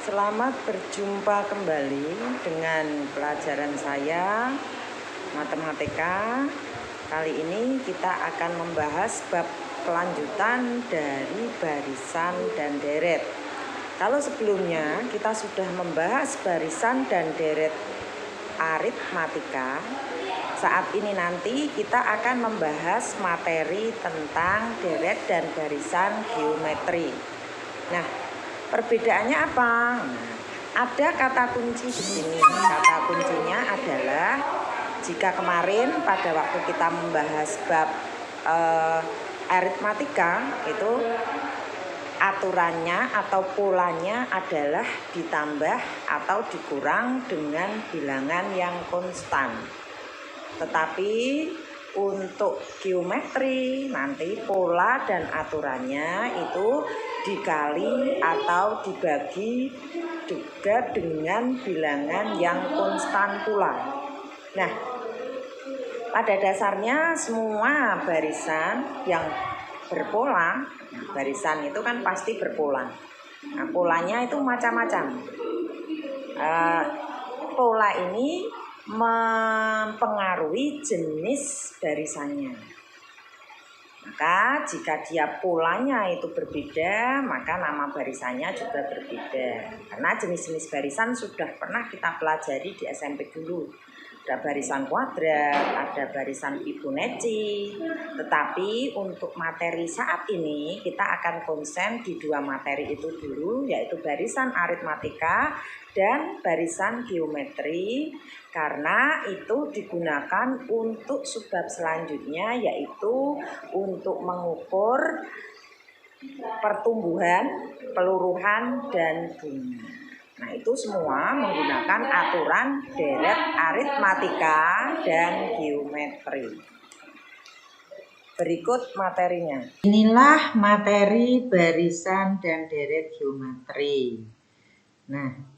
selamat berjumpa kembali dengan pelajaran saya matematika. Kali ini kita akan membahas bab kelanjutan dari barisan dan deret. Kalau sebelumnya kita sudah membahas barisan dan deret aritmatika, saat ini nanti kita akan membahas materi tentang deret dan barisan geometri. Nah, perbedaannya apa? Ada kata kunci di sini. Kata kuncinya adalah jika kemarin pada waktu kita membahas bab aritmatika itu aturannya atau polanya adalah ditambah atau dikurang dengan bilangan yang konstan. Tetapi untuk geometri nanti pola dan aturannya itu dikali atau dibagi juga dengan bilangan yang konstan pula. Nah, pada dasarnya semua barisan yang berpola, barisan itu kan pasti berpola. Nah, polanya itu macam-macam. Pola ini mempengaruhi jenis barisannya. Maka jika dia polanya itu berbeda, maka nama barisannya juga berbeda. Karena jenis-jenis barisan sudah pernah kita pelajari di SMP dulu. Ada barisan kuadrat, ada barisan Fibonacci. Tetapi untuk materi saat ini kita akan konsen di dua materi itu dulu, yaitu barisan aritmatika dan barisan geometri, karena itu digunakan untuk subbab selanjutnya, yaitu untuk mengukur pertumbuhan, peluruhan, dan bunga. Nah, itu semua menggunakan aturan deret aritmatika dan geometri. Berikut materinya. Inilah materi barisan dan deret geometri. Nah,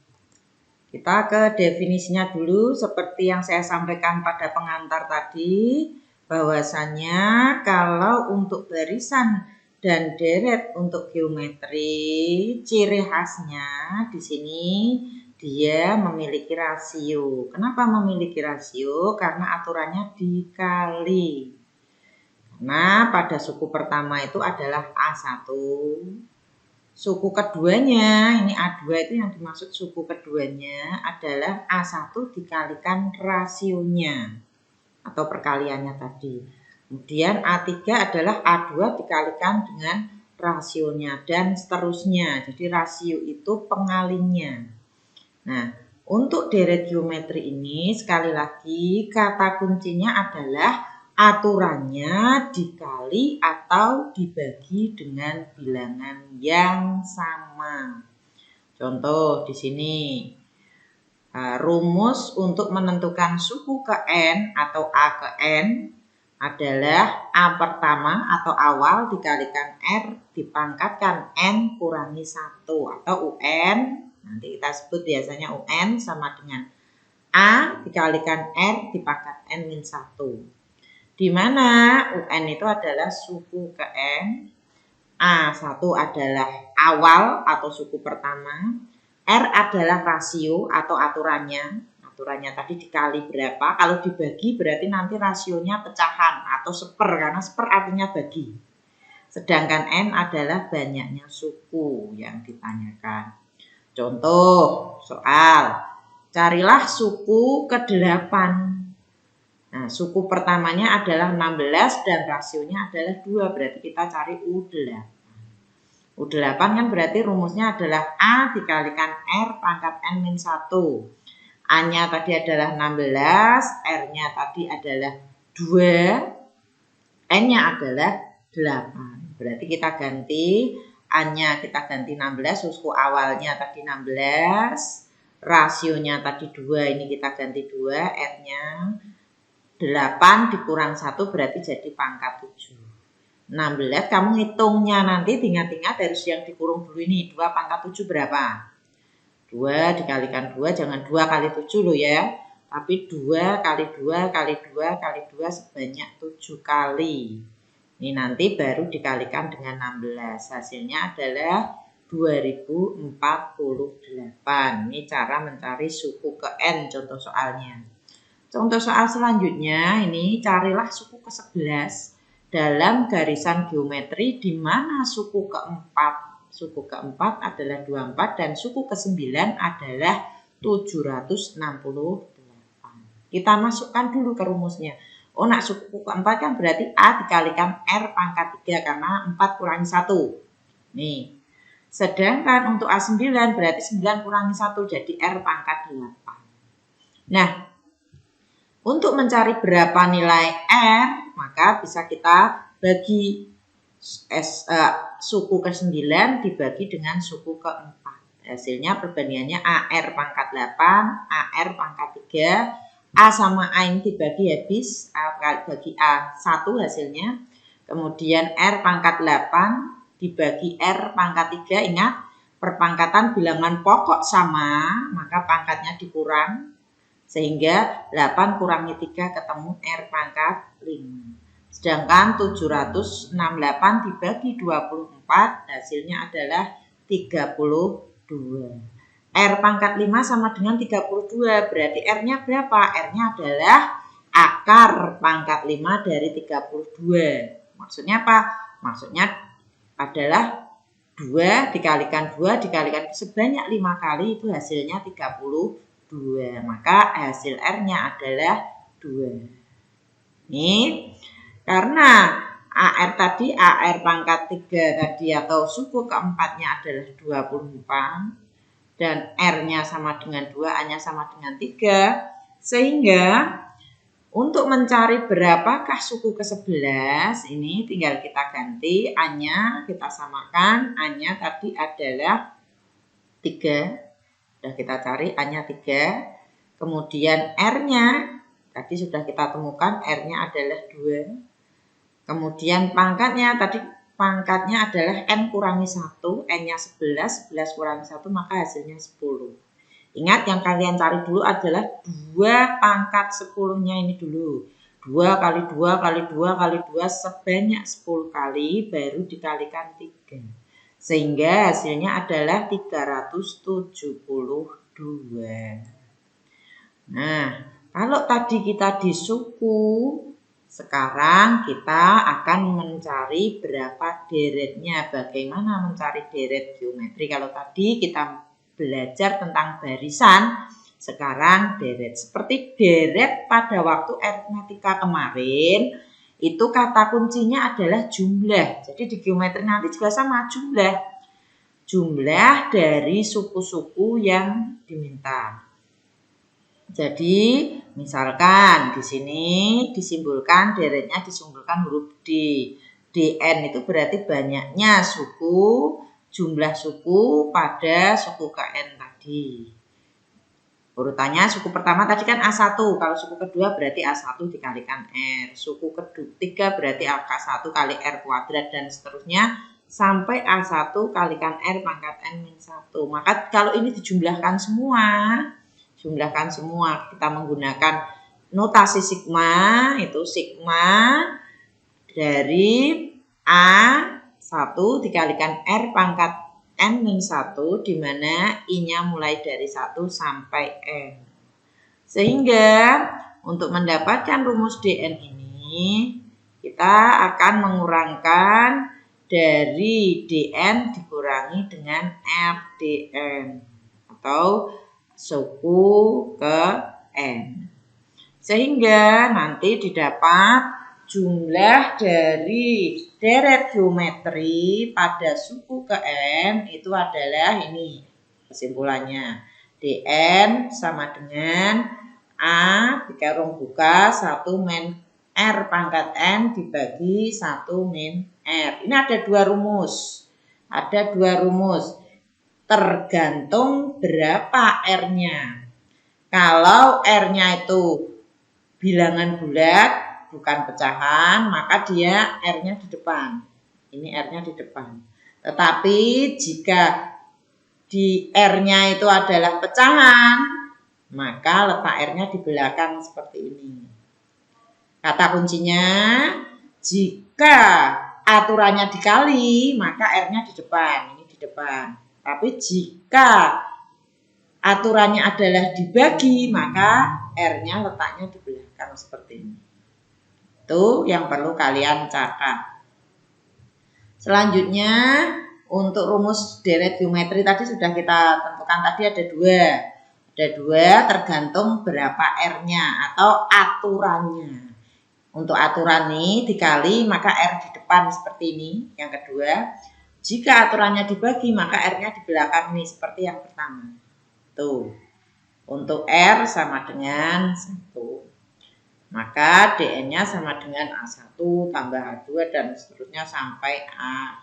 kita ke definisinya dulu seperti yang saya sampaikan pada pengantar tadi, bahwasannya kalau untuk barisan dan deret untuk geometri, ciri khasnya di sini dia memiliki rasio. Kenapa memiliki rasio? Karena aturannya dikali. Nah, pada suku pertama itu adalah A1. Suku keduanya, ini A2 itu yang dimaksud suku keduanya adalah A1 dikalikan rasionya atau perkaliannya tadi. Kemudian A3 adalah A2 dikalikan dengan rasionya dan seterusnya. Jadi rasio itu pengalingnya. Nah, untuk deret geometri ini sekali lagi kata kuncinya adalah aturannya dikali atau dibagi dengan bilangan yang sama. Contoh di sini. Rumus untuk menentukan suku ke N atau A ke N adalah A pertama atau awal dikalikan R dipangkatkan N kurangi 1 atau UN. Nanti kita sebut biasanya UN sama dengan A dikalikan R dipangkat N-1. Di mana UN itu adalah suku ke N, A1 adalah awal atau suku pertama, R adalah rasio atau aturannya. Aturannya tadi dikali berapa, kalau dibagi berarti nanti rasionya pecahan atau seper, karena seper artinya bagi. Sedangkan N adalah banyaknya suku yang ditanyakan. Contoh soal, carilah suku ke-8. Nah, suku pertamanya adalah 16 dan rasionya adalah 2, berarti kita cari U8. U8 kan berarti rumusnya adalah A dikalikan R pangkat N-1. A-nya tadi adalah 16, R-nya tadi adalah 2, N-nya adalah 8. Berarti kita ganti, A-nya kita ganti 16, suku awalnya tadi 16, rasionya tadi 2, ini kita ganti 2, R-nya 8 dikurang 1 berarti jadi pangkat 7. 16 kamu ngitungnya nanti ingat-ingat dari yang dikurung dulu ini, 2 pangkat 7 berapa? 2 dikalikan 2, jangan 2 kali 7 loh ya, tapi 2 kali 2 kali 2 kali 2 sebanyak 7 kali. Ini nanti baru dikalikan dengan 16, hasilnya adalah 2048. Ini cara mencari suku ke N contoh soalnya. Contoh soal selanjutnya ini carilah suku ke-11 dalam garisan geometri di mana suku keempat adalah 24 dan suku ke-9 adalah 768. Kita masukkan dulu ke rumusnya. Oh, nak suku keempat kan berarti A dikalikan R pangkat 3 karena 4 kurangi 1. Nih. Sedangkan untuk A9 berarti 9 kurangi 1 jadi R pangkat 8. Nah, untuk mencari berapa nilai R, maka bisa kita bagi suku ke-9 dibagi dengan suku ke-4. Hasilnya perbandingannya AR pangkat 8, AR pangkat 3, A sama A ini dibagi habis, A bagi A 1 hasilnya. Kemudian R pangkat 8 dibagi R pangkat 3, ingat perpangkatan bilangan pokok sama, maka pangkatnya dikurang. Sehingga 8 kurangi 3 ketemu R pangkat 5. Sedangkan 768 dibagi 24 hasilnya adalah 32. R pangkat 5 sama dengan 32, berarti R-nya berapa? R-nya adalah akar pangkat 5 dari 32. Maksudnya apa? Maksudnya adalah 2 dikalikan 2 dikalikan sebanyak 5 kali itu hasilnya 32. Maka hasil R-nya adalah 2. Ini karena AR tadi AR pangkat 3 tadi atau suku keempatnya adalah 24 dan R-nya sama dengan 2, A-nya sama dengan 3, sehingga untuk mencari berapakah suku ke-11 ini tinggal kita ganti A-nya, kita samakan. A-nya tadi adalah 3. Sudah kita cari A-nya 3. Kemudian R-nya tadi sudah kita temukan, R-nya adalah 2. Kemudian pangkatnya tadi pangkatnya adalah N kurangi 1, N-nya 11, 11 kurangi 1 maka hasilnya 10. Ingat yang kalian cari dulu adalah 2 pangkat 10-nya ini dulu. 2 kali 2 kali 2 kali 2 sebanyak 10 kali baru dikalikan 3. Sehingga hasilnya adalah 372. Nah, kalau tadi kita di suku, sekarang kita akan mencari berapa deretnya. Bagaimana mencari deret geometri? Kalau tadi kita belajar tentang barisan, sekarang deret. Seperti deret pada waktu aritmatika kemarin, itu kata kuncinya adalah jumlah. Jadi di geometri nanti juga sama jumlah. Jumlah dari suku-suku yang diminta. Jadi misalkan di sini disimbolkan deretnya disimbolkan huruf D. DN itu berarti banyaknya suku, jumlah suku pada suku KN tadi. Urutannya suku pertama tadi kan A1, kalau suku kedua berarti A1 dikalikan R. Suku ketiga berarti AK1 kali R kuadrat dan seterusnya sampai A1 kalikan R pangkat N-1. Maka kalau ini dijumlahkan semua, kita menggunakan notasi sigma, itu sigma dari A1 dikalikan R pangkat N-1 di mana I-nya mulai dari 1 sampai N. Sehingga untuk mendapatkan rumus DN ini kita akan mengurangkan dari DN dikurangi dengan RDN atau suku ke N. Sehingga nanti didapat jumlah dari deret geometri pada suku ke N itu adalah ini kesimpulannya. DN sama dengan A dikarung buka 1 min R pangkat N dibagi 1 min R. Ini ada dua rumus. Tergantung berapa R-nya. Kalau R-nya itu bilangan bulat, bukan pecahan, maka dia R-nya di depan. Ini R-nya di depan. Tetapi jika di R-nya itu adalah pecahan, maka letak R-nya di belakang seperti ini. Kata kuncinya, jika aturannya dikali, maka R-nya di depan. Ini di depan. Tapi jika aturannya adalah dibagi, maka R-nya letaknya di belakang seperti ini. Itu yang perlu kalian catat. Selanjutnya, untuk rumus deret geometri tadi sudah kita tentukan, tadi ada dua. Ada dua tergantung berapa R-nya atau aturannya. Untuk aturan ini dikali maka R di depan seperti ini. Yang kedua, jika aturannya dibagi maka R-nya di belakang ini seperti yang pertama. Tuh. Untuk R sama dengan 1. Maka DN-nya sama dengan A1 tambah A2 dan seterusnya sampai A.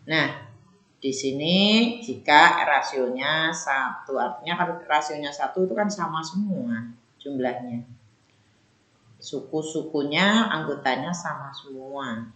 Nah, di sini jika rasionya 1, artinya kalau rasionya 1 itu kan sama semua jumlahnya. Suku-sukunya, anggotanya sama semua.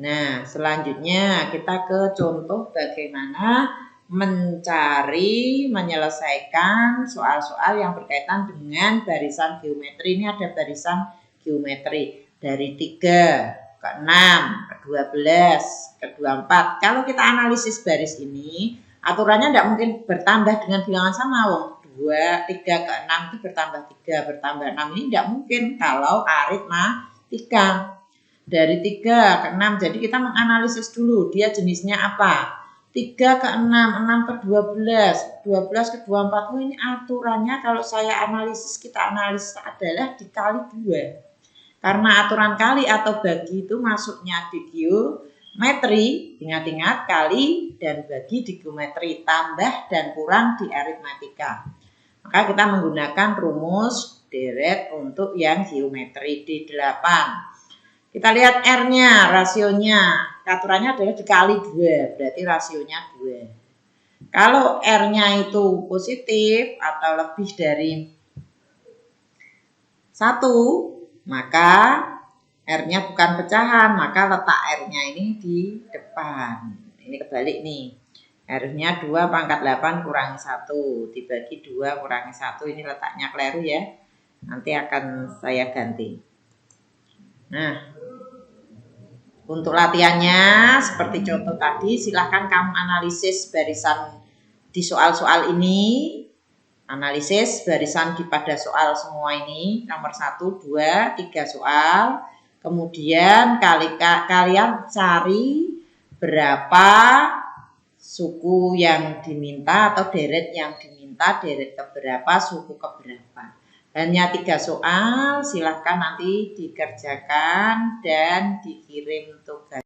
Nah, selanjutnya kita ke contoh bagaimana menyelesaikan soal-soal yang berkaitan dengan barisan geometri. Ini ada barisan geometri dari 3 ke 6, ke 12, ke 24. Kalau kita analisis baris ini, aturannya tidak mungkin bertambah dengan bilangan sama. 2, 3 ke 6 itu bertambah 3, bertambah 6. Ini tidak mungkin kalau aritmatika. Dari 3 ke 6, jadi kita menganalisis dulu dia jenisnya apa. 3 ke 6, 6 ke 12, 12 ke 24. Oh, ini aturannya kalau saya analisis, kita analisis adalah dikali 2. Karena aturan kali atau bagi itu masuknya di geometri, ingat-ingat kali dan bagi di geometri, tambah dan kurang di aritmatika. Maka kita menggunakan rumus deret untuk yang geometri di 8. Kita lihat R-nya, rasionya. Aturannya adalah dikali 2, berarti rasionya 2. Kalau R-nya itu positif atau lebih dari 1, maka R-nya bukan pecahan, maka letak R-nya ini di depan. Ini kebalik nih. R-nya 2 pangkat 8 kurangi 1, dibagi 2 kurangi 1. Ini letaknya keliru ya. Nanti akan saya ganti. Nah, untuk latihannya seperti contoh tadi, silahkan kamu analisis barisan di soal-soal ini. Analisis barisan di pada soal semua ini, nomor 1, 2, 3 soal. Kemudian kalian cari berapa suku yang diminta atau deret yang diminta, deret keberapa, suku keberapa. Hanya 3 soal, silahkan nanti dikerjakan dan dikirim tugas.